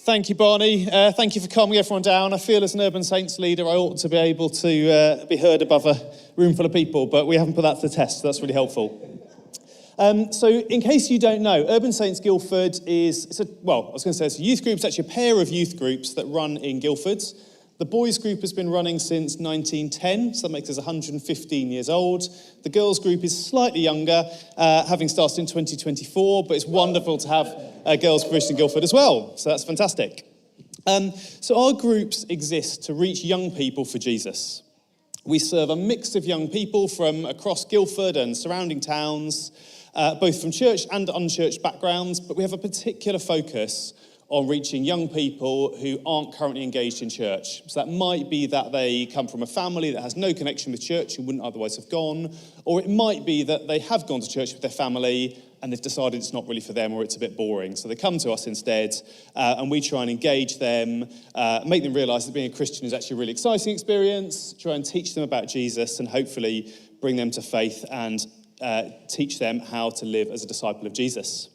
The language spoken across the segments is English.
Thank you, Barney. Thank you for calming everyone down. I feel as an Urban Saints leader, I ought to be able to be heard above a room full of people, but we haven't put that to the test, so that's really helpful. So in case you don't know, Urban Saints Guildford it's a youth group. It's actually a pair of youth groups that run in Guildford. The boys group has been running since 1910, so that makes us 115 years old. The girls group is slightly younger, having started in 2024, but it's wonderful to have girls provision in Guildford as well, so that's fantastic. So our groups exist to reach young people for Jesus. We serve a mix of young people from across Guildford and surrounding towns, both from church and unchurched backgrounds, but we have a particular focus on reaching young people who aren't currently engaged in church. So that might be that they come from a family that has no connection with church and wouldn't otherwise have gone, or it might be that they have gone to church with their family and they've decided it's not really for them or it's a bit boring. So they come to us instead, and we try and engage them, make them realise that being a Christian is actually a really exciting experience, try and teach them about Jesus and hopefully bring them to faith and teach them how to live as a disciple of Jesus.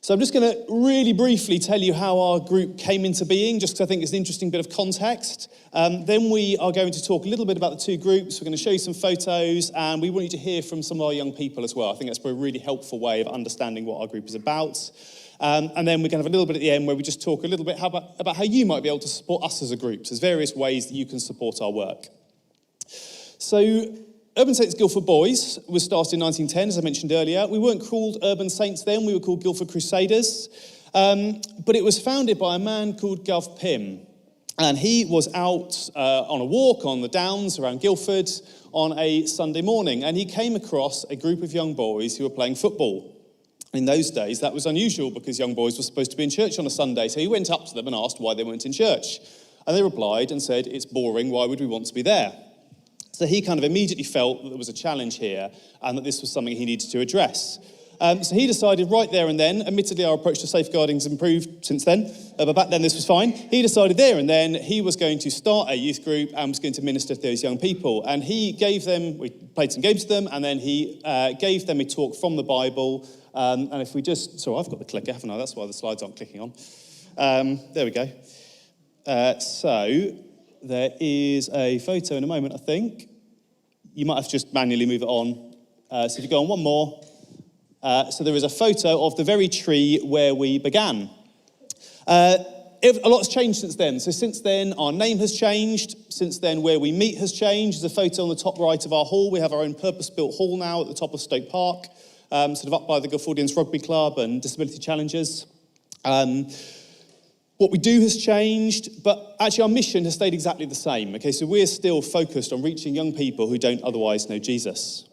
So I'm just going to really briefly tell you how our group came into being, just because I think it's an interesting bit of context. Then we are going to talk a little bit about the two groups. We're going to show you some photos, and we want you to hear from some of our young people as well. I think that's a really helpful way of understanding what our group is about. And then we're going to have a little bit at the end where we just talk a little bit about how you might be able to support us as a group. So there's various ways that you can support our work. So Urban Saints Guildford Boys was started in 1910, as I mentioned earlier. We weren't called Urban Saints then, we were called Guildford Crusaders. But it was founded by a man called Gov Pym. And he was out on a walk on the downs around Guildford on a Sunday morning. And he came across a group of young boys who were playing football. In those days, that was unusual because young boys were supposed to be in church on a Sunday. So he went up to them and asked why they weren't in church. And they replied and said, "It's boring, why would we want to be there?" So he kind of immediately felt that there was a challenge here and that this was something he needed to address. So he decided right there and then, admittedly our approach to safeguarding has improved since then, but back then this was fine. He decided there and then he was going to start a youth group and was going to minister to those young people. And we played some games to them, and then he gave them a talk from the Bible. And if we just, sorry, I've got the clicker, haven't I? That's why the slides aren't clicking on. There we go. So there is a photo in a moment, I think. You might have to just manually move it on. So if you go on one more. So there is a photo of the very tree where we began. A lot's changed since then. So since then, our name has changed. Since then, where we meet has changed. There's a photo on the top right of our hall. We have our own purpose-built hall now at the top of Stoke Park, sort of up by the Guildfordians Rugby Club and Disability Challengers. What we do has changed, but actually our mission has stayed exactly the same. Okay, so we're still focused on reaching young people who don't otherwise know Jesus.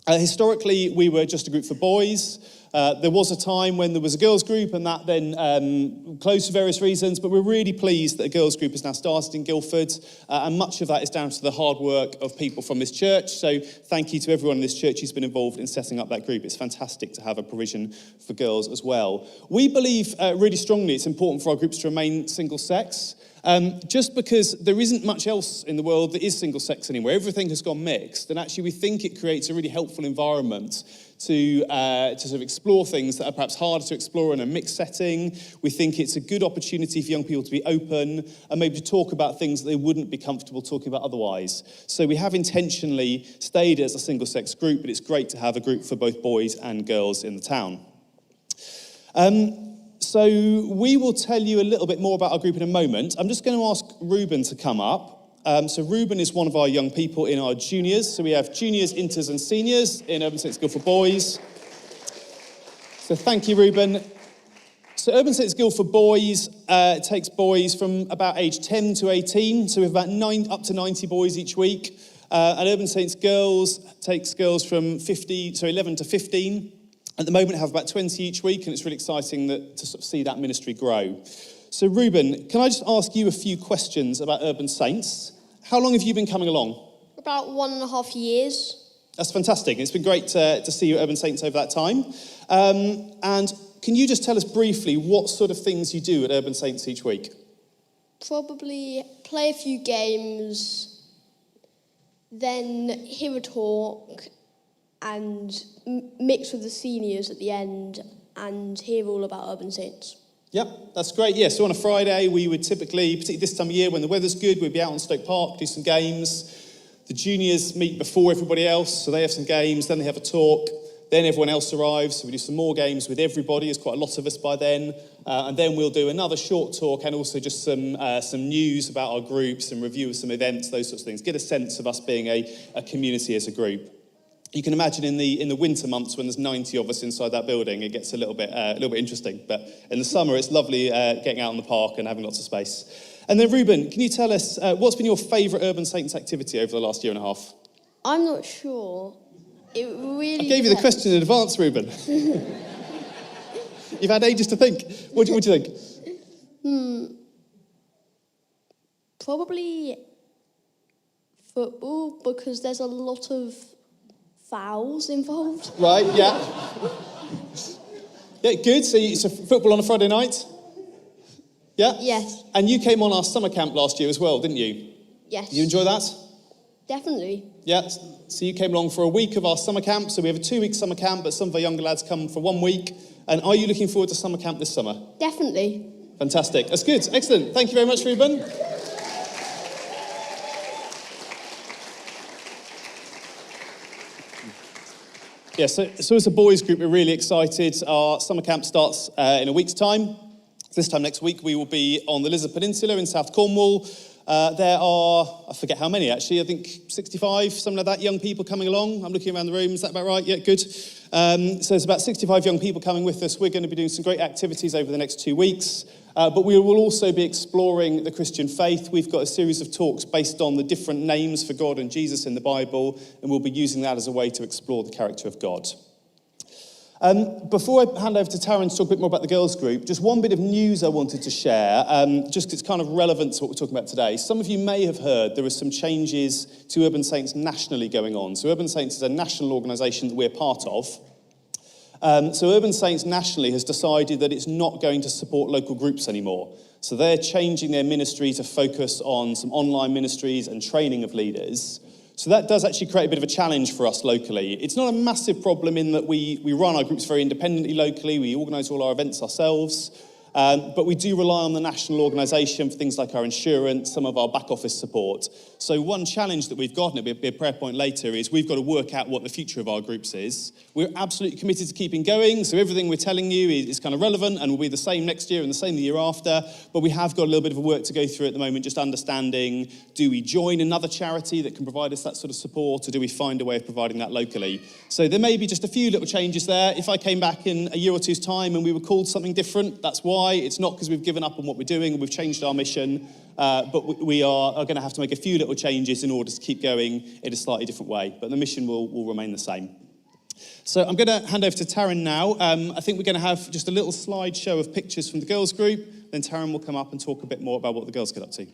Historically, we were just a group for boys. There was a time when there was a girls' group, and that then closed for various reasons, but we're really pleased that a girls' group has now started in Guildford, and much of that is down to the hard work of people from this church, so thank you to everyone in this church who's been involved in setting up that group. It's fantastic to have a provision for girls as well. We believe really strongly it's important for our groups to remain single-sex. Just because there isn't much else in the world that is single sex anymore. Everything has gone mixed, and actually we think it creates a really helpful environment to sort of explore things that are perhaps harder to explore in a mixed setting. We think it's a good opportunity for young people to be open and maybe to talk about things that they wouldn't be comfortable talking about otherwise. So we have intentionally stayed as a single sex group, but it's great to have a group for both boys and girls in the town. So we will tell you a little bit more about our group in a moment. I'm just going to ask Ruben to come up. So Ruben is one of our young people in our juniors. So we have juniors, inters and seniors in Urban Saints Guildford Boys. So thank you, Ruben. So Urban Saints Guildford Boys takes boys from about age 10 to 18. So we have about up to 90 boys each week. And Urban Saints Girls takes girls from 11 to 15. At the moment, I have about 20 each week, and it's really exciting to sort of see that ministry grow. So, Ruben, can I just ask you a few questions about Urban Saints? How long have you been coming along? About 1.5 years. That's fantastic. It's been great to see you at Urban Saints over that time. And can you just tell us briefly what sort of things you do at Urban Saints each week? Probably play a few games, then hear a talk, and mix with the seniors at the end and hear all about Urban Saints. Yep, that's great. Yeah, so on a Friday, we would typically, particularly this time of year when the weather's good, we'd be out on Stoke Park, do some games. The juniors meet before everybody else, so they have some games, then they have a talk, then everyone else arrives, so we do some more games with everybody. There's quite a lot of us by then, and then we'll do another short talk and also just some news about our groups and review of some events, those sorts of things. Get a sense of us being a community as a group. You can imagine in the winter months when there's 90 of us inside that building, it gets a little bit interesting. But in the summer, it's lovely getting out in the park and having lots of space. And then Ruben, can you tell us what's been your favourite Urban Saints activity over the last year and a half? I'm not sure. It really I gave you the question in advance, Ruben. You've had ages to think. What do you think? Probably football, because there's a lot of fouls involved. Right, yeah. Yeah, good. So football on a Friday night? Yeah? Yes. And you came on our summer camp last year as well, didn't you? Yes. You enjoy that? Definitely. Yeah. So you came along for a week of our summer camp. So we have a 2-week summer camp, but some of our younger lads come for 1 week. And are you looking forward to summer camp this summer? Definitely. Fantastic. That's good. Excellent. Thank you very much, Ruben. Yeah, so as a boys group, we're really excited. Our summer camp starts in a week's time. This time next week, we will be on the Lizard Peninsula in South Cornwall. There are, I forget how many actually, I think 65, something like that, young people coming along. I'm looking around the room, is that about right? Yeah, good. So there's about 65 young people coming with us. We're going to be doing some great activities over the next 2 weeks. But we will also be exploring the Christian faith. We've got a series of talks based on the different names for God and Jesus in the Bible, and we'll be using that as a way to explore the character of God. Before I hand over to Tarryn to talk a bit more about the girls group, just one bit of news I wanted to share, just 'cause it's kind of relevant to what we're talking about today. Some of you may have heard there are some changes to Urban Saints nationally going on. So Urban Saints is a national organisation that we're part of. So Urban Saints nationally has decided that it's not going to support local groups anymore. So they're changing their ministry to focus on some online ministries and training of leaders. So that does actually create a bit of a challenge for us locally. It's not a massive problem in that we run our groups very independently locally. We organise all our events ourselves. But we do rely on the national organisation for things like our insurance, some of our back office support. So one challenge that we've got, and it'll be a prayer point later, is we've got to work out what the future of our groups is. We're absolutely committed to keeping going, so everything we're telling you is kind of relevant and will be the same next year and the same the year after. But we have got a little bit of work to go through at the moment, just understanding, do we join another charity that can provide us that sort of support, or do we find a way of providing that locally? So there may be just a few little changes there. If I came back in a year or two's time and we were called something different, that's why. It's not because we've given up on what we're doing and we've changed our mission, but we are going to have to make a few little changes in order to keep going in a slightly different way. But the mission will remain the same. So I'm going to hand over to Tarryn now. I think we're going to have just a little slideshow of pictures from the girls group. Then Tarryn will come up and talk a bit more about what the girls get up to.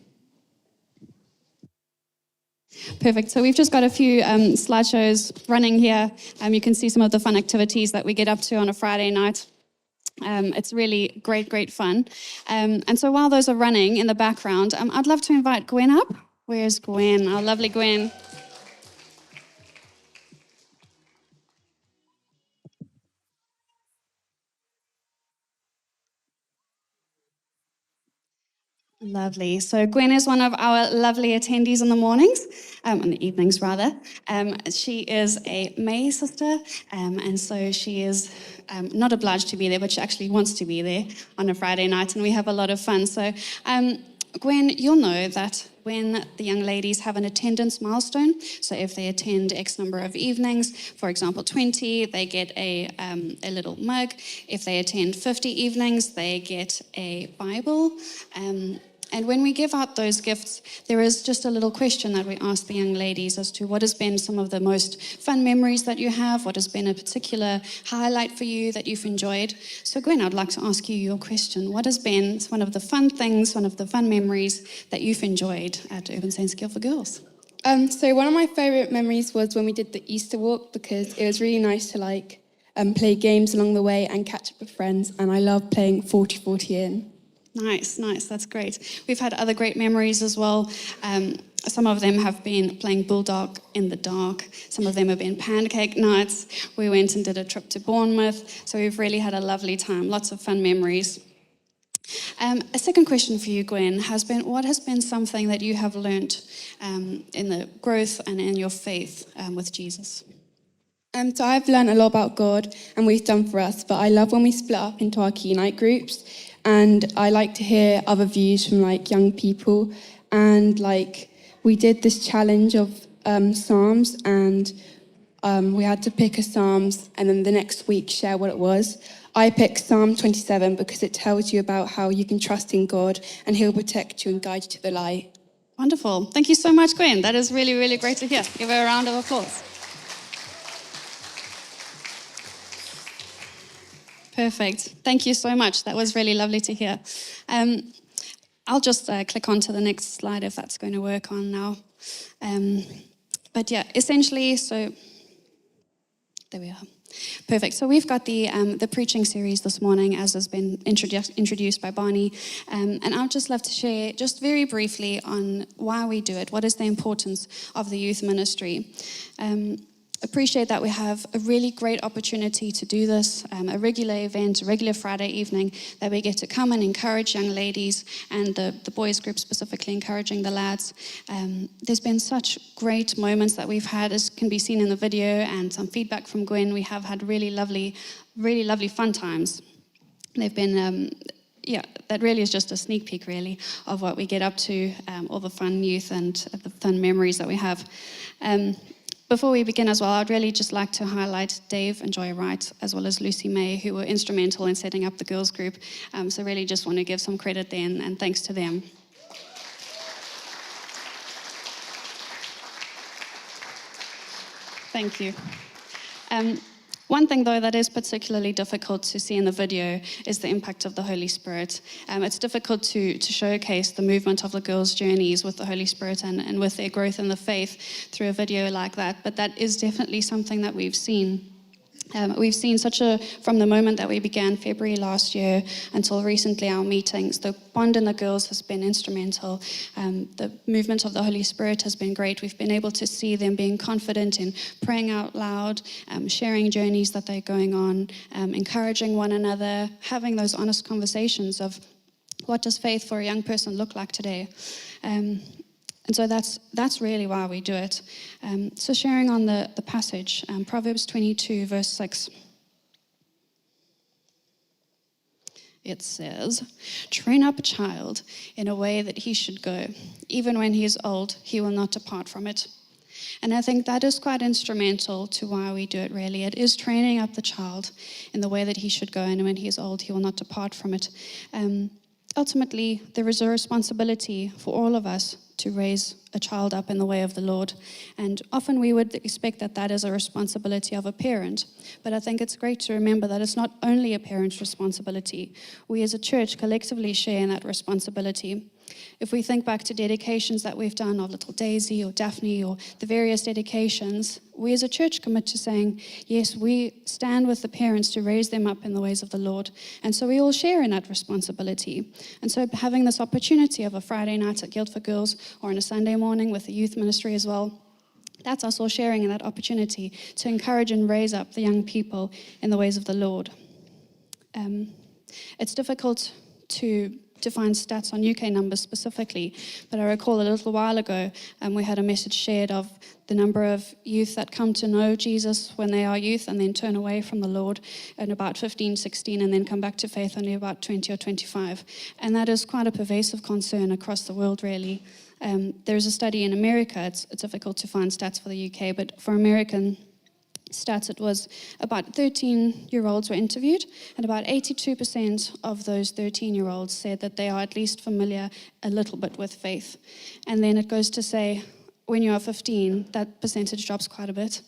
Perfect. So we've just got a few slideshows running here. You can see some of the fun activities that we get up to on a Friday night. It's really great fun. And so while those are running in the background, I'd love to invite Gwen up. Where's Gwen? Our lovely Gwen. Lovely. So Gwen is one of our lovely attendees in the mornings, in the evenings rather. She is a May sister, and so she is not obliged to be there, but she actually wants to be there on a Friday night, and we have a lot of fun. So Gwen, you'll know that when the young ladies have an attendance milestone, so if they attend X number of evenings, for example 20, they get a little mug. If they attend 50 evenings, they get a Bible. And when we give out those gifts, there is just a little question that we ask the young ladies as to what has been some of the most fun memories that you have, what has been a particular highlight for you that you've enjoyed. So Gwen, I'd like to ask you your question. What has been one of the fun things, one of the fun memories that you've enjoyed at Urban Saints Guildford Girls? So one of my favourite memories was when we did the Easter walk, because it was really nice to play games along the way and catch up with friends, and I love playing 40-40 in. Nice, that's great. We've had other great memories as well. Some of them have been playing Bulldog in the dark. Some of them have been pancake nights. We went and did a trip to Bournemouth. So we've really had a lovely time, lots of fun memories. A second question for you, Gwen, has been, what has been something that you have learnt in the growth and in your faith with Jesus? So I've learned a lot about God and what He's done for us, but I love when we split up into our key night groups, and I like to hear other views from like young people. And like we did this challenge of Psalms, and we had to pick a Psalms and then the next week share what it was. I picked Psalm 27 because it tells you about how you can trust in God and He'll protect you and guide you to the light. Wonderful. Thank you so much, Gwen. That is really, really great to hear. Give her a round of applause. Perfect. Thank you so much. That was really lovely to hear. I'll just click on to the next slide if that's going to work on now. But yeah, essentially, so there we are. Perfect. So we've got the preaching series this morning, as has been introduced by Barney. And I'd just love to share just very briefly on why we do it. What is the importance of the youth ministry? Appreciate that we have a really great opportunity to do this, a regular event, a regular Friday evening that we get to come and encourage young ladies and the boys group specifically encouraging the lads. There's been such great moments that we've had, as can be seen in the video, and some feedback from Gwen. We have had really lovely fun times. They've been that really is just a sneak peek, really, of what we get up to, all the fun youth and the fun memories that we have. Before we begin as well, I'd really just like to highlight Dave and Joy Wright, as well as Lucy May, who were instrumental in setting up the girls group. So really just want to give some credit there, and thanks to them. Thank you. One thing, though, that is particularly difficult to see in the video is the impact of the Holy Spirit. It's difficult to showcase the movement of the girls' journeys with the Holy Spirit and with their growth in the faith through a video like that, but that is definitely something that we've seen. We've seen from the moment that we began February last year until recently our meetings, the bond in the girls has been instrumental. The movement of the Holy Spirit has been great. We've been able to see them being confident in praying out loud, sharing journeys that they're going on, encouraging one another, having those honest conversations of what does faith for a young person look like today. And so that's really why we do it. So sharing on the passage, Proverbs 22, verse 6. It says, "Train up a child in a way that he should go. Even when he is old, he will not depart from it." And I think that is quite instrumental to why we do it, really. It is training up the child in the way that he should go, and when he is old, he will not depart from it. Ultimately, there is a responsibility for all of us to raise a child up in the way of the Lord. And often we would expect that that is a responsibility of a parent. But I think it's great to remember that it's not only a parent's responsibility. We as a church collectively share in that responsibility. If we think back to dedications that we've done of Little Daisy or Daphne or the various dedications, we as a church commit to saying, yes, we stand with the parents to raise them up in the ways of the Lord. And so we all share in that responsibility. And so having this opportunity of a Friday night at Guildford Girls or on a Sunday morning with the youth ministry as well, that's us all sharing in that opportunity to encourage and raise up the young people in the ways of the Lord. It's difficult to find stats on UK numbers specifically, but I recall a little while ago we had a message shared of the number of youth that come to know Jesus when they are youth and then turn away from the Lord at about 15, 16 and then come back to faith only about 20 or 25. And that is quite a pervasive concern across the world, really. There's a study in America, it's difficult to find stats for the UK, but for American stats, it was about 13-year-olds were interviewed, and about 82% of those 13-year-olds said that they are at least familiar a little bit with faith. And then it goes to say, when you are 15, that percentage drops quite a bit.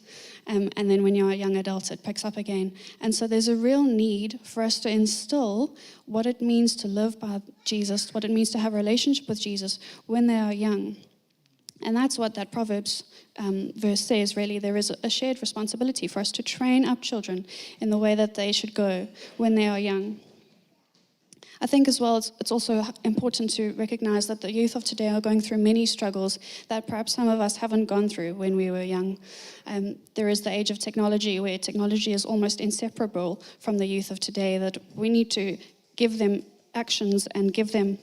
And then when you're a young adult, it picks up again. And so there's a real need for us to instill what it means to live by Jesus, what it means to have a relationship with Jesus when they are young. And that's what that Proverbs verse says, really. There is a shared responsibility for us to train up children in the way that they should go when they are young. I think as well it's also important to recognize that the youth of today are going through many struggles that perhaps some of us haven't gone through when we were young. There is the age of technology where technology is almost inseparable from the youth of today, that we need to give them actions and give them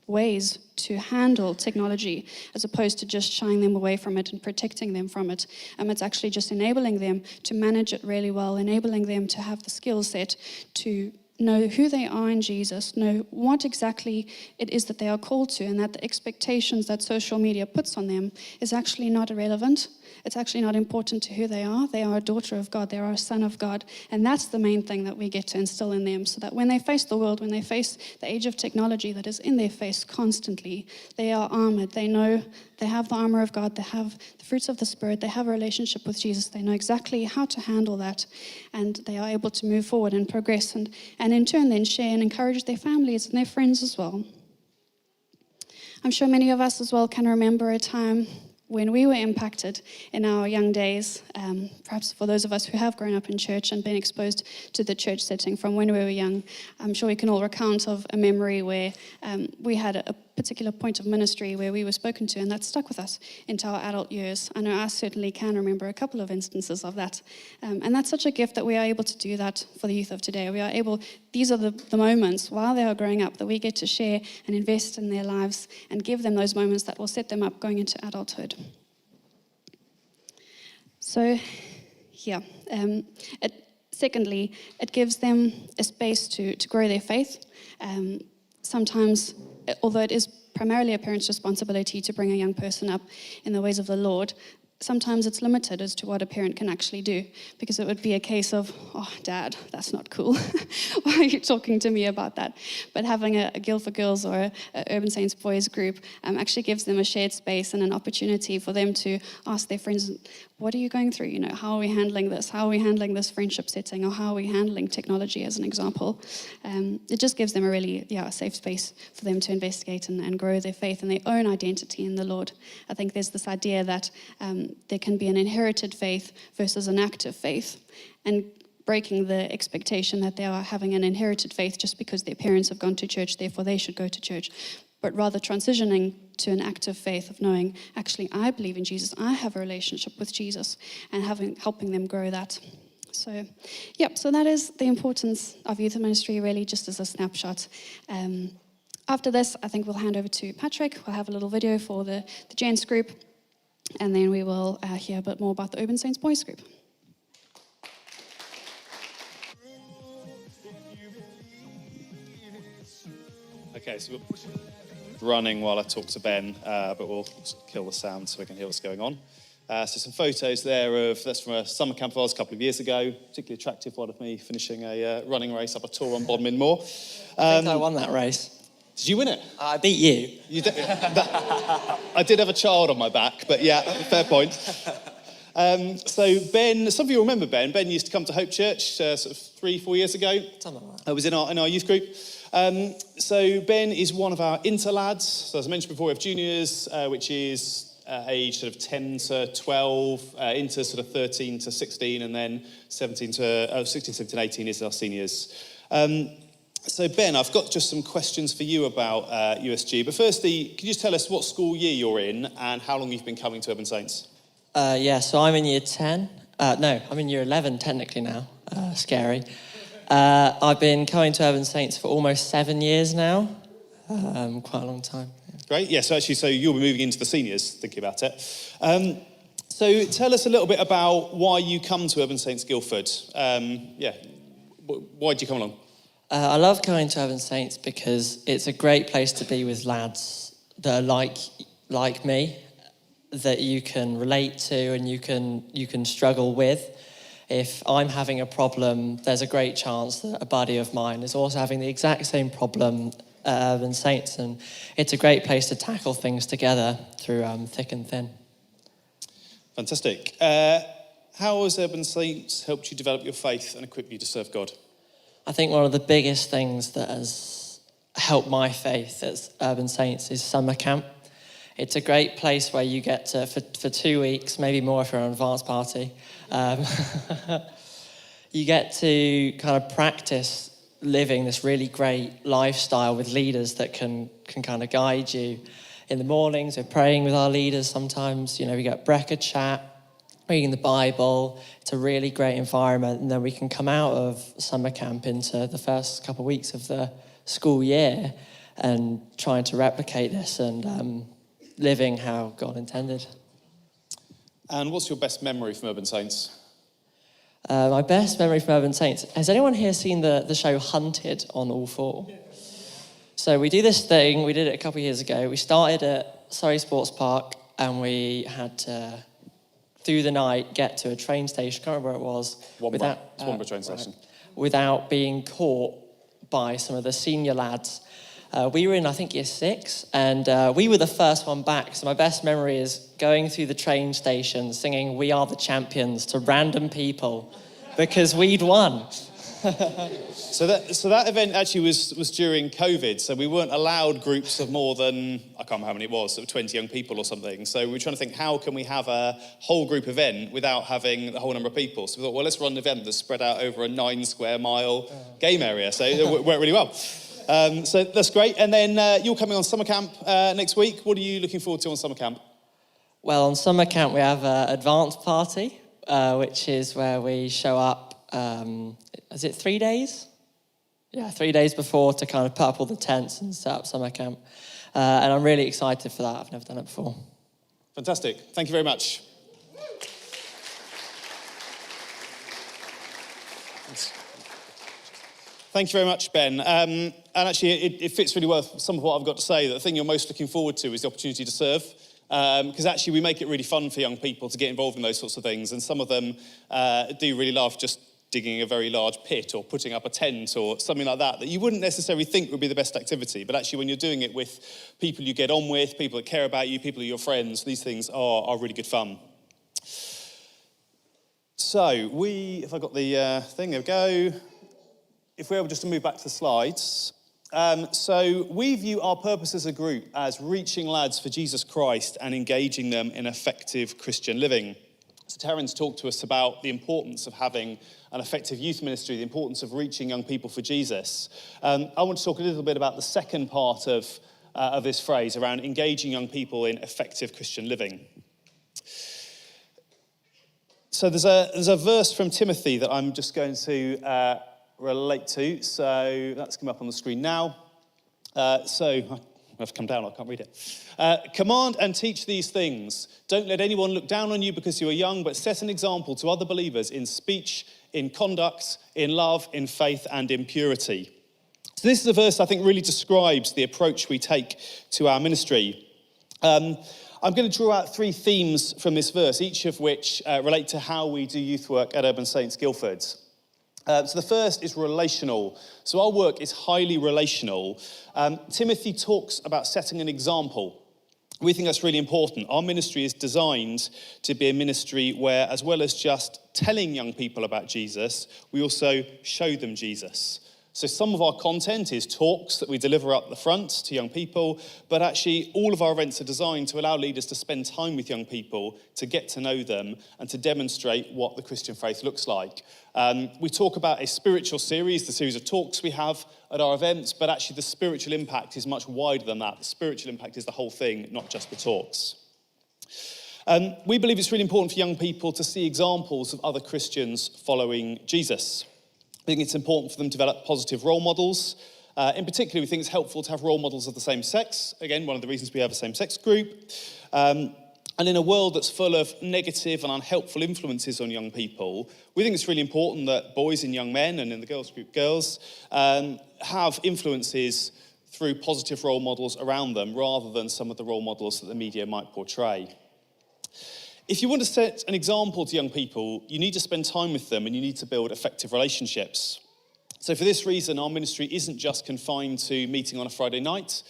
ways to handle technology, as opposed to just shying them away from it and protecting them from it. It's actually just enabling them to manage it really well, enabling them to have the skill set to know who they are in Jesus, know what exactly it is that they are called to, and that the expectations that social media puts on them is actually not irrelevant. It's actually not important to who they are. They are a daughter of God. They are a son of God. And that's the main thing that we get to instill in them, so that when they face the world, when they face the age of technology that is in their face constantly, they are armored. They know they have the armor of God. They have the fruits of the Spirit. They have a relationship with Jesus. They know exactly how to handle that. And they are able to move forward and progress, and in turn then share and encourage their families and their friends as well. I'm sure many of us as well can remember a time when we were impacted in our young days, perhaps for those of us who have grown up in church and been exposed to the church setting from when we were young. I'm sure we can all recount of a memory where we had a particular point of ministry where we were spoken to, and that stuck with us into our adult years. I know I certainly can remember a couple of instances of that. And that's such a gift that we are able to do that for the youth of today. These are the moments while they are growing up that we get to share and invest in their lives and give them those moments that will set them up going into adulthood. So, yeah. Secondly, it gives them a space to grow their faith. Sometimes, although it is primarily a parent's responsibility to bring a young person up in the ways of the Lord, sometimes it's limited as to what a parent can actually do, because it would be a case of, oh, Dad, that's not cool. Why are you talking to me about that? But having a Guildford Girls or a Urban Saints Boys group actually gives them a shared space and an opportunity for them to ask their friends, what are you going through? You know, how are we handling this? How are we handling this friendship setting? Or how are we handling technology, as an example? It just gives them a safe space for them to investigate and grow their faith and their own identity in the Lord. I think there's this idea that there can be an inherited faith versus an active faith, and breaking the expectation that they are having an inherited faith just because their parents have gone to church, therefore they should go to church, but rather transitioning to an active faith of knowing, actually, I believe in Jesus, I have a relationship with Jesus, and helping them grow that. So that is the importance of youth ministry, really, just as a snapshot. After this, I think we'll hand over to Patrick. We'll have a little video for the gents group, and then we will hear a bit more about the Urban Saints Boys group. Okay, so we're running while I talk to Ben, but we'll kill the sound so we can hear what's going on. So some photos there that's from a summer camp of ours a couple of years ago. Particularly attractive one of me finishing a running race up a tour on Bodmin Moor. I think I won that race. Did you win it? I beat you. I did have a child on my back, but yeah, fair point. So Ben, some of you remember Ben. Ben used to come to Hope Church sort of 3-4 years ago. Something like that. I was in our youth group. So Ben is one of our interlads. So as I mentioned before, we have juniors, which is age sort of 10 to 12, into sort of 13 to 16, and then 16, 17, 18 is our seniors. So Ben, I've got just some questions for you about USG. But firstly, could you just tell us what school year you're in and how long you've been coming to Urban Saints? So I'm in year 10. I'm in year 11 technically now. Scary. I've been coming to Urban Saints for almost 7 years now. Quite a long time. Yeah. Great. Yeah, so you'll be moving into the seniors, thinking about it. So tell us a little bit about why you come to Urban Saints Guildford. Why did you come along? I love coming to Urban Saints because it's a great place to be with lads that are like me, that you can relate to and you can struggle with. If I'm having a problem, there's a great chance that a buddy of mine is also having the exact same problem at Urban Saints, and it's a great place to tackle things together through thick and thin. Fantastic. How has Urban Saints helped you develop your faith and equip you to serve God? I think one of the biggest things that has helped my faith at Urban Saints is summer camp. It's a great place where you get to, for 2 weeks, maybe more if you're on an advanced party, you get to kind of practice living this really great lifestyle with leaders that can kind of guide you. In the mornings, we're praying with our leaders sometimes. We get Breca chat, reading the Bible. It's a really great environment. And then we can come out of summer camp into the first couple of weeks of the school year and trying to replicate this and living how God intended. And what's your best memory from Urban Saints? My best memory from Urban Saints. Has anyone here seen the show Hunted on All 4? So we do this thing, we did it a couple of years ago. We started at Surrey Sports Park and we had to, through the night, get to a train station, can't remember where it was. Womber train station. Without being caught by some of the senior lads. We were in, I think, year 6, and we were the first one back. So my best memory is going through the train station singing "We Are the Champions" to random people because we'd won. So that event actually was during COVID, so we weren't allowed groups of more than, I can't remember how many it was, sort of 20 young people or something. So we were trying to think, how can we have a whole group event without having the whole number of people? So we thought, well, let's run an event that's spread out over a 9 square mile game area. So it worked really well. So that's great. And then you're coming on summer camp next week. What are you looking forward to on summer camp? Well, on summer camp we have an advanced party, which is where we show up, is it 3 days? Yeah, 3 days before to kind of put up all the tents and set up summer camp. And I'm really excited for that. I've never done it before. Fantastic. Thank you very much. Thank you very much, Ben. And actually, it fits really well with some of what I've got to say. The thing you're most looking forward to is the opportunity to serve. Because actually, we make it really fun for young people to get involved in those sorts of things. And some of them do really love just digging a very large pit or putting up a tent or something like that you wouldn't necessarily think would be the best activity. But actually, when you're doing it with people you get on with, people that care about you, people who are your friends, these things are really good fun. So if I got the thing, there we go. If we're able just to move back to the slides. So we view our purpose as a group as reaching lads for Jesus Christ and engaging them in effective Christian living. So Tarryn's talked to us about the importance of having an effective youth ministry, the importance of reaching young people for Jesus. I want to talk a little bit about the second part of this phrase around engaging young people in effective Christian living. So there's a verse from Timothy that I'm just going to relate to. So that's come up on the screen now. So I have to come down, I can't read it. Command and teach these things. Don't let anyone look down on you because you are young, but set an example to other believers in speech, in conduct, in love, in faith, and in purity. So this is a verse I think really describes the approach we take to our ministry. I'm going to draw out 3 themes from this verse, each of which relate to how we do youth work at Urban Saints Guildford. So the first is relational. So our work is highly relational. Timothy talks about setting an example. We think that's really important. Our ministry is designed to be a ministry where, as well as just telling young people about Jesus, we also show them Jesus. So some of our content is talks that we deliver up the front to young people, but actually all of our events are designed to allow leaders to spend time with young people, to get to know them, and to demonstrate what the Christian faith looks like. We talk about a spiritual series, the series of talks we have at our events, but actually the spiritual impact is much wider than that. The spiritual impact is the whole thing, not just the talks. We believe it's really important for young people to see examples of other Christians following Jesus. I think it's important for them to develop positive role models. In particular, we think it's helpful to have role models of the same sex. Again, one of the reasons we have a same-sex group. And in a world that's full of negative and unhelpful influences on young people, we think it's really important that boys and young men, and in the girls group, girls, have influences through positive role models around them rather than some of the role models that the media might portray. If you want to set an example to young people, you need to spend time with them and you need to build effective relationships. So for this reason, our ministry isn't just confined to meeting on a Friday night.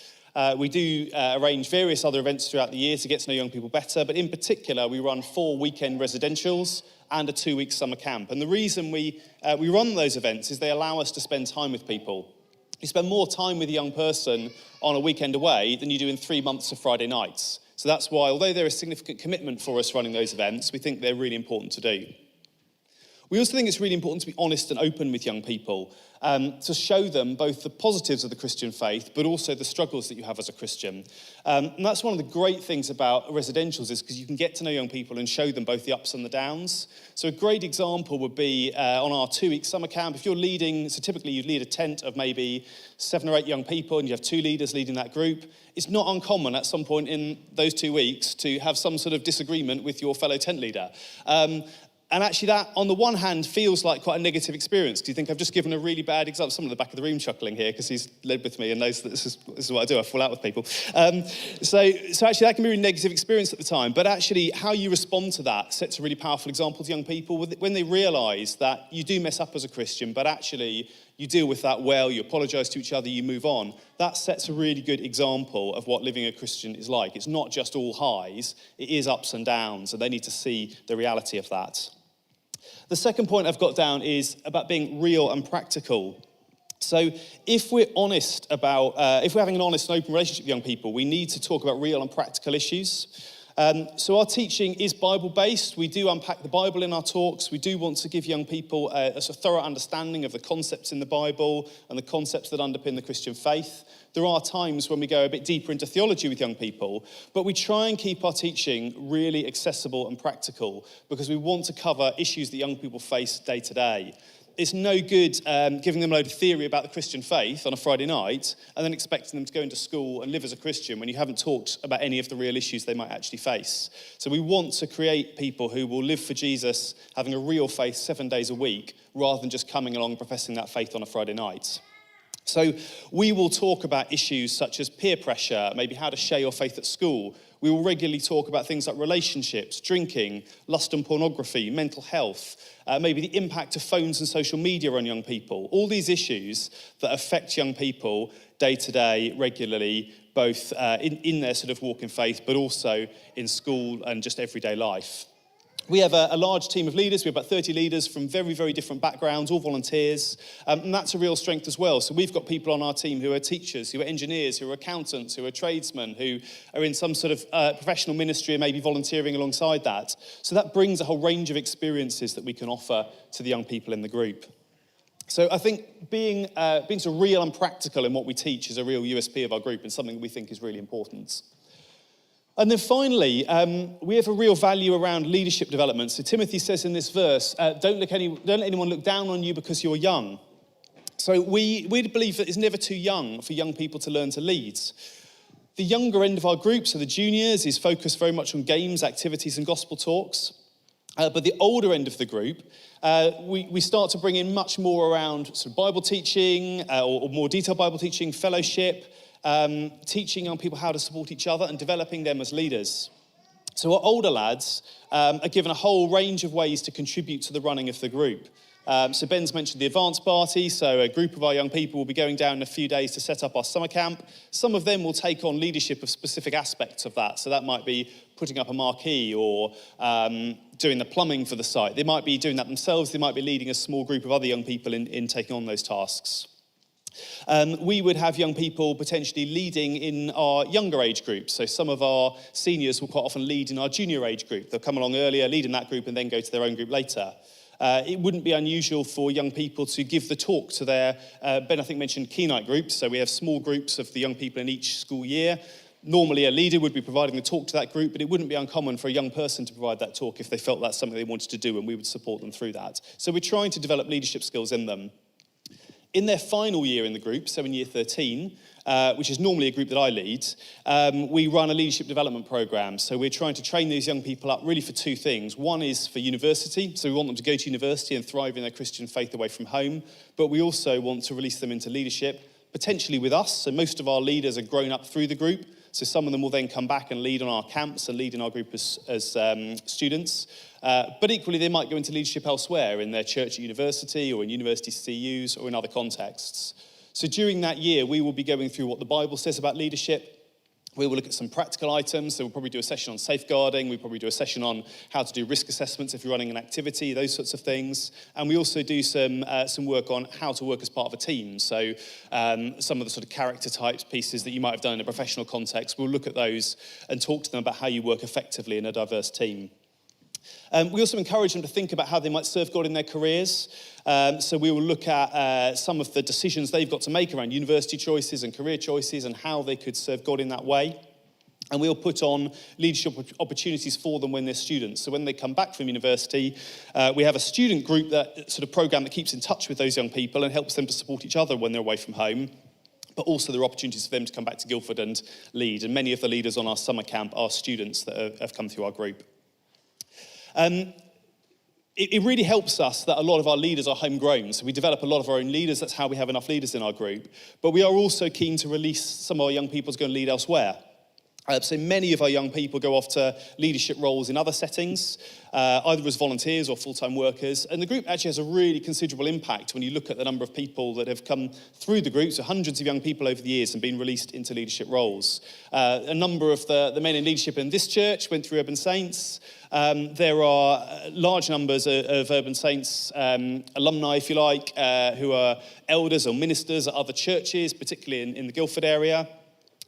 We do arrange various other events throughout the year to get to know young people better, but in particular, we run 4 weekend residentials and a 2-week summer camp. And the reason we run those events is they allow us to spend time with people. You spend more time with a young person on a weekend away than you do in 3 months of Friday nights. So that's why, although there is significant commitment for us running those events, we think they're really important to do. We also think it's really important to be honest and open with young people. to show them both the positives of the Christian faith, but also the struggles that you have as a Christian. And that's one of the great things about residentials is because you can get to know young people and show them both the ups and the downs. So a great example would be on our 2-week summer camp. If you're leading, so typically you'd lead a tent of maybe 7 or 8 young people and you have 2 leaders leading that group. It's not uncommon at some point in those 2 weeks to have some sort of disagreement with your fellow tent leader. And actually that, on the one hand, feels like quite a negative experience. Do you think I've just given a really bad example? Someone in the back of the room chuckling here because he's led with me and knows that this is what I do. I fall out with people. So actually that can be a really negative experience at the time. But actually how you respond to that sets a really powerful example to young people when they realise that you do mess up as a Christian, but actually you deal with that well, you apologise to each other, you move on. That sets a really good example of what living a Christian is like. It's not just all highs, it is ups and downs, and they need to see the reality of that. The second point I've got down is about being real and practical. So if we're honest about, if we're having an honest and open relationship with young people, we need to talk about real and practical issues. So our teaching is Bible-based. We do unpack the Bible in our talks. We do want to give young people a thorough understanding of the concepts in the Bible and the concepts that underpin the Christian faith. There are times when we go a bit deeper into theology with young people, but we try and keep our teaching really accessible and practical because we want to cover issues that young people face day to day. It's no good giving them a load of theory about the Christian faith on a Friday night and then expecting them to go into school and live as a Christian when you haven't talked about any of the real issues they might actually face. So we want to create people who will live for Jesus, having a real faith 7 days a week, rather than just coming along and professing that faith on a Friday night. So we will talk about issues such as peer pressure, maybe how to share your faith at school. We will regularly talk about things like relationships, drinking, lust and pornography, mental health, maybe the impact of phones and social media on young people. All these issues that affect young people day to day, regularly, both in their sort of walk in faith, but also in school and just everyday life. We have a large team of leaders. We have about 30 leaders from very, very different backgrounds, all volunteers. And that's a real strength as well. So we've got people on our team who are teachers, who are engineers, who are accountants, who are tradesmen, who are in some sort of professional ministry and maybe volunteering alongside that. So that brings a whole range of experiences that we can offer to the young people in the group. So I think being so real and practical in what we teach is a real USP of our group and something we think is really important. And then finally, we have a real value around leadership development. So Timothy says in this verse, don't let anyone look down on you because you're young. So we believe that it's never too young for young people to learn to lead. The younger end of our group, so the juniors, is focused very much on games, activities and gospel talks. But the older end of the group, we start to bring in much more around sort of Bible teaching or more detailed Bible teaching, fellowship, teaching young people how to support each other and developing them as leaders. So our older lads are given a whole range of ways to contribute to the running of the group. So Ben's mentioned the advanced party, so a group of our young people will be going down in a few days to set up our summer camp. Some of them will take on leadership of specific aspects of that, so that might be putting up a marquee or doing the plumbing for the site. They might be doing that themselves, they might be leading a small group of other young people in taking on those tasks. We would have young people potentially leading in our younger age groups. So some of our seniors will quite often lead in our junior age group. They'll come along earlier, lead in that group, and then go to their own group later. It wouldn't be unusual for young people to give the talk to their, Ben I think mentioned key night groups. So we have small groups of the young people in each school year. Normally a leader would be providing the talk to that group, but it wouldn't be uncommon for a young person to provide that talk if they felt that's something they wanted to do, and we would support them through that. So we're trying to develop leadership skills in them. In their final year in the group, so in year 13, which is normally a group that I lead, we run a leadership development program. So we're trying to train these young people up really for two things. One is for university. So we want them to go to university and thrive in their Christian faith away from home. But we also want to release them into leadership, potentially with us. So most of our leaders are grown up through the group. So some of them will then come back and lead on our camps and lead in our group as students. But equally, they might go into leadership elsewhere in their church at university or in university CUs or in other contexts. So during that year, we will be going through what the Bible says about leadership. We will look at some practical items. So we'll probably do a session on safeguarding. We'll probably do a session on how to do risk assessments if you're running an activity, those sorts of things. And we also do some work on how to work as part of a team. So some of the sort of character types pieces that you might have done in a professional context, we'll look at those and talk to them about how you work effectively in a diverse team. We also encourage them to think about how they might serve God in their careers. So we will look at some of the decisions they've got to make around university choices and career choices and how they could serve God in that way. And we'll put on leadership opportunities for them when they're students. So when they come back from university, we have a student group, that sort of program that keeps in touch with those young people and helps them to support each other when they're away from home. But also there are opportunities for them to come back to Guildford and lead. And many of the leaders on our summer camp are students that have come through our group. It really helps us that a lot of our leaders are homegrown. So we develop a lot of our own leaders. That's how we have enough leaders in our group. But we are also keen to release some of our young people to go and lead elsewhere. So many of our young people go off to leadership roles in other settings, either as volunteers or full-time workers. And the group actually has a really considerable impact when you look at the number of people that have come through the group. So hundreds of young people over the years have been released into leadership roles. A number of the men in leadership in this church went through Urban Saints. There are large numbers of Urban Saints alumni, if you like, who are elders or ministers at other churches, particularly in the Guildford area.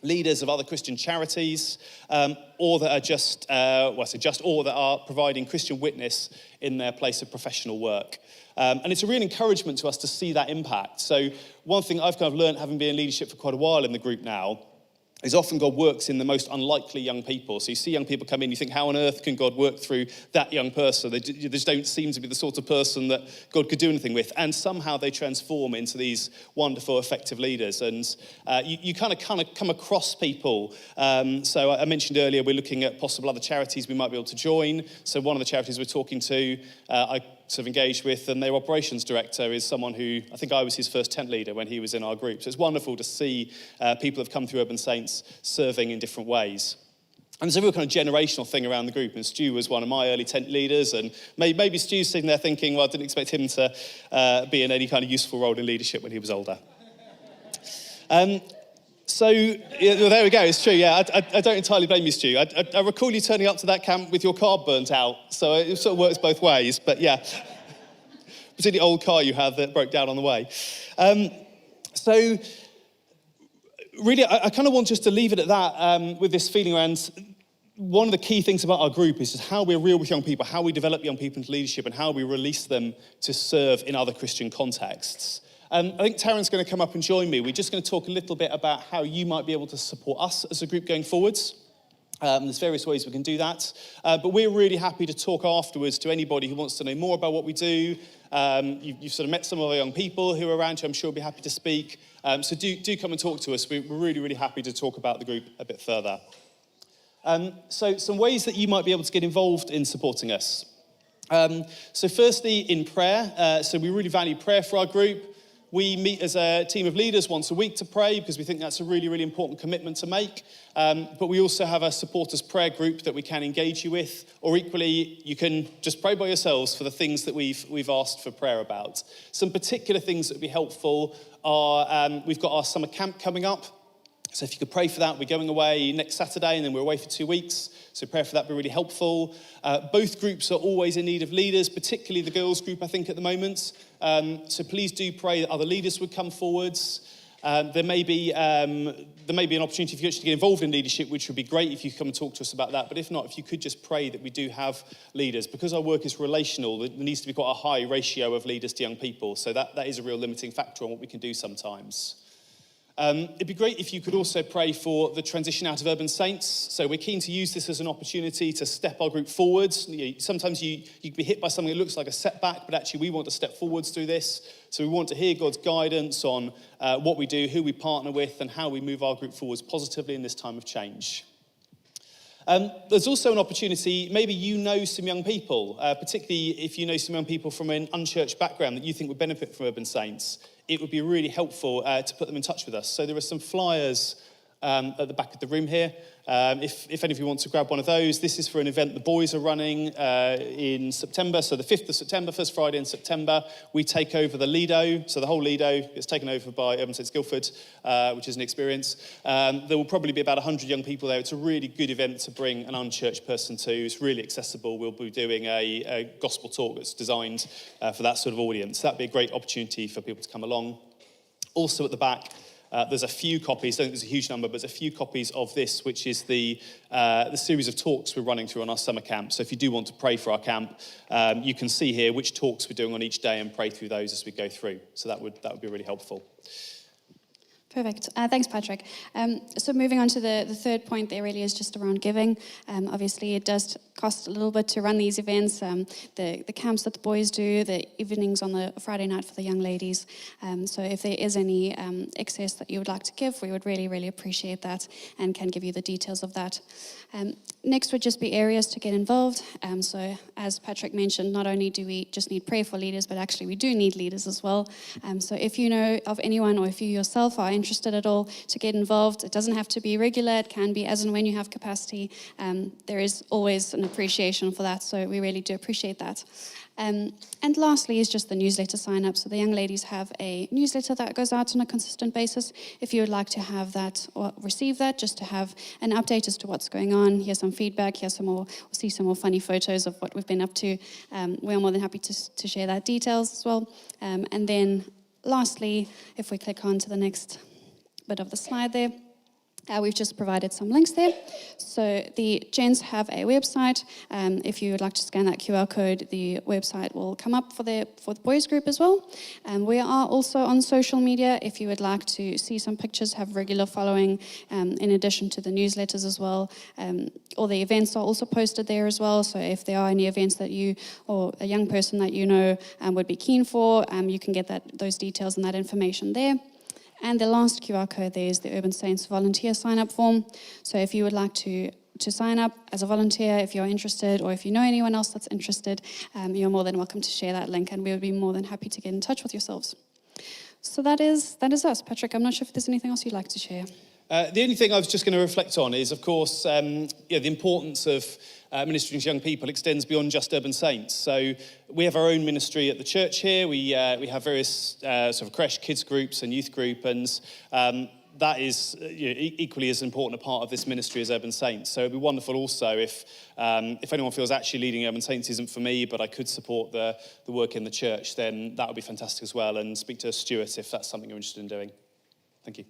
Leaders of other Christian charities, or that are or that are providing Christian witness in their place of professional work. And it's a real encouragement to us to see that impact. So one thing I've kind of learned, having been in leadership for quite a while in the group now, is often God works in the most unlikely young people. So you see young people come in, you think, how on earth can God work through that young person? They just don't seem to be the sort of person that God could do anything with. And somehow they transform into these wonderful, effective leaders. And you kind of come across people. So I mentioned earlier, we're looking at possible other charities we might be able to join. So one of the charities we're talking to, I sort of engaged with, and their operations director is someone who, I think I was his first tent leader when he was in our group. So it's wonderful to see people have come through Urban Saints serving in different ways. And there's a real kind of generational thing around the group, and Stu was one of my early tent leaders, and maybe Stu's sitting there thinking, well, I didn't expect him to be in any kind of useful role in leadership when he was older. So, well, there we go, it's true, yeah, I don't entirely blame you, Stu. I recall you turning up to that camp with your car burnt out, so it sort of works both ways, but yeah. Particularly old car you had that broke down on the way. So, really, I kind of want just to leave it at that with this feeling around one of the key things about our group is just how we're real with young people, how we develop young people into leadership, and how we release them to serve in other Christian contexts. I think Tarryn's going to come up and join me. We're just going to talk a little bit about how you might be able to support us as a group going forwards. There's various ways we can do that. But we're really happy to talk afterwards to anybody who wants to know more about what we do. You've sort of met some of our young people who are around who I'm sure will be happy to speak. So do come and talk to us. We're really, really happy to talk about the group a bit further. So some ways that you might be able to get involved in supporting us. So firstly, in prayer. So we really value prayer for our group. We meet as a team of leaders once a week to pray because we think that's a really, really important commitment to make. But we also have a supporters prayer group that we can engage you with. Or equally, you can just pray by yourselves for the things that we've asked for prayer about. Some particular things that would be helpful are we've got our summer camp coming up. So if you could pray for that, we're going away next Saturday and then we're away for 2 weeks. So prayer for that would be really helpful. Both groups are always in need of leaders, particularly the girls group, I think, at the moment. So please do pray that other leaders would come forwards. There may be an opportunity for you actually to get involved in leadership, which would be great if you could come and talk to us about that. But if not, if you could just pray that we do have leaders. Because our work is relational, there needs to be quite a high ratio of leaders to young people. So that is a real limiting factor on what we can do sometimes. It'd be great if you could also pray for the transition out of Urban Saints. So we're keen to use this as an opportunity to step our group forwards. Sometimes you can be hit by something that looks like a setback, but actually we want to step forwards through this. So we want to hear God's guidance on what we do, who we partner with, and how we move our group forwards positively in this time of change. There's also an opportunity, maybe you know some young people, particularly if you know some young people from an unchurched background that you think would benefit from Urban Saints. It would be really helpful to put them in touch with us. So there are some flyers at the back of the room here. If any of you want to grab one of those, this is for an event the boys are running in September. So the 5th of September, first Friday in September, we take over the Lido. So the whole Lido gets taken over by Saints Guildford, which is an experience. There will probably be about 100 young people there. It's a really good event to bring an unchurched person to. It's really accessible. We'll be doing a gospel talk that's designed for that sort of audience. That'd be a great opportunity for people to come along. Also at the back, There's a few copies, I don't think there's a huge number, but there's a few copies of this, which is the series of talks we're running through on our summer camp. So if you do want to pray for our camp, you can see here which talks we're doing on each day and pray through those as we go through. So that would be really helpful. Perfect. Thanks, Patrick. So moving on to the third point there really is just around giving. Obviously, it does cost a little bit to run these events. The camps that the boys do, the evenings on the Friday night for the young ladies. So if there is any excess that you would like to give, we would really, really appreciate that and can give you the details of that. Next would just be areas to get involved. So as Patrick mentioned, not only do we just need prayer for leaders, but actually we do need leaders as well. So if you know of anyone or if you yourself are interested at all to get involved, it doesn't have to be regular, it can be as and when you have capacity. There is always an appreciation for that, so we really do appreciate that. And lastly is just the newsletter sign up. So the young ladies have a newsletter that goes out on a consistent basis. If you would like to have that or receive that, just to have an update as to what's going on, hear some feedback, see some more funny photos of what we've been up to, we are more than happy to share that details as well. And then lastly, if we click on to the next bit of the slide there, we've just provided some links there. So the gents have a website. If you would like to scan that QR code, the website will come up for the boys group as well. We are also on social media. If you would like to see some pictures, have regular following, in addition to the newsletters as well. All the events are also posted there as well. So if there are any events that you or a young person that you know would be keen for, you can get those details and that information there. And the last QR code there is the Urban Saints volunteer sign-up form. So if you would like to sign up as a volunteer, if you're interested, or if you know anyone else that's interested, you're more than welcome to share that link, and we would be more than happy to get in touch with yourselves. So that is us. Patrick, I'm not sure if there's anything else you'd like to share. The only thing I was just going to reflect on is, of course, the importance of ministering to young people extends beyond just Urban Saints. So we have our own ministry at the church here. We have various sort of creche, kids groups and youth group, and that is equally as important a part of this ministry as Urban Saints. So it'd be wonderful also if anyone feels actually leading Urban Saints isn't for me, but I could support the work in the church, then that would be fantastic as well. And speak to Stuart if that's something you're interested in doing. Thank you.